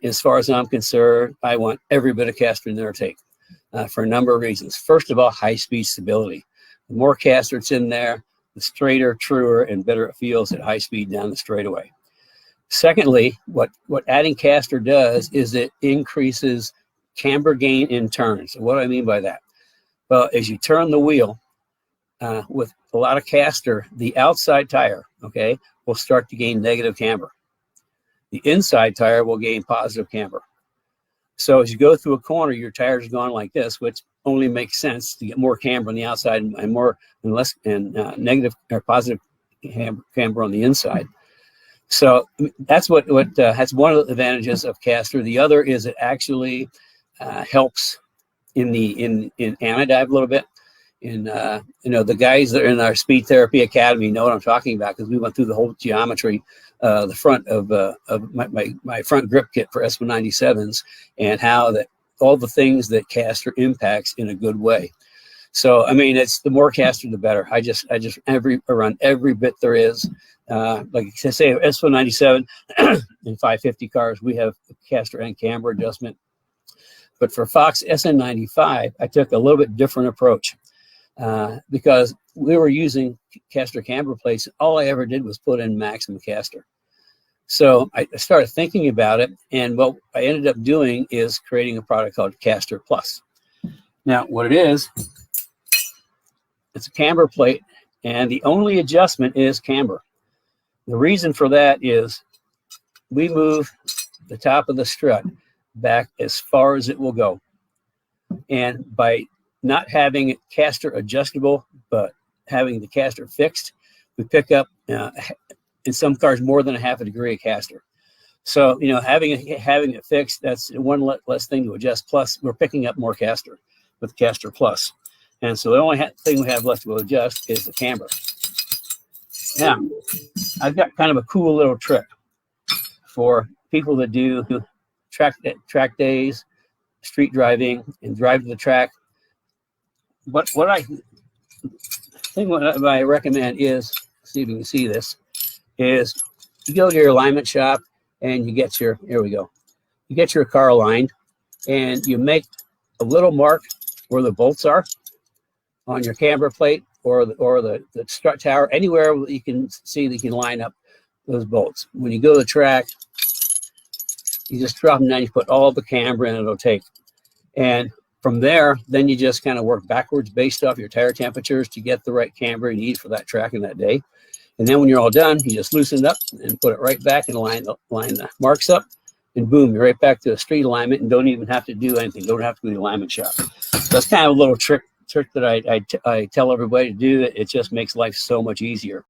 as far as I'm concerned, I want every bit of caster in there to take for a number of reasons. First of all, high-speed stability. The more caster it's in there, the straighter, truer, and better it feels at high speed down the straightaway. Secondly, what adding caster does is it increases camber gain in turns. What do I mean by that? Well, as you turn the wheel with a lot of caster, the outside tire, okay, will start to gain negative camber. The inside tire will gain positive camber. So as you go through a corner, your tires are going like this, which only makes sense to get more camber on the outside and more and less and negative or positive camber on the inside. So that's that's one of the advantages of caster. The other is it actually helps in anodive a little bit. The guys that are in our speed therapy academy know what I'm talking about, because we went through the whole geometry, the front of my front grip kit for S197s, and how that all the things that caster impacts in a good way. So I mean, it's the more caster the better. I run every bit there is. Like I say, S197 and 550 cars, we have caster and camber adjustment. But for Fox SN95, I took a little bit different approach. Because we were using caster camber plates, all I ever did was put in maximum caster. So I started thinking about it, and what I ended up doing is creating a product called Caster Plus. Now, what it is, it's a camber plate, and the only adjustment is camber. The reason for that is we move the top of the strut back as far as it will go. And by not having it caster adjustable, but having the caster fixed, we pick up in some cars more than a half a degree of caster. So having it fixed, that's one less thing to adjust. Plus, we're picking up more caster with Caster Plus, and so the only thing we have left to adjust is the camber. Now, I've got kind of a cool little trick for people that do track days, street driving, and drive to the track. What I recommend is, see if you can see this, is you go to your alignment shop and you get your, you get your car aligned, and you make a little mark where the bolts are on your camber plate or the strut tower, anywhere you can see that you can line up those bolts. When you go to the track, you just drop them down, you put all the camber in, it'll take. And from there, then you just kind of work backwards based off your tire temperatures to get the right camber you need for that track in that day. And then when you're all done, you just loosen it up and put it right back and line the marks up, and boom, you're right back to the street alignment and don't even have to do anything. Don't have to go to the alignment shop. So that's kind of a little trick that I tell everybody to do. It just makes life so much easier.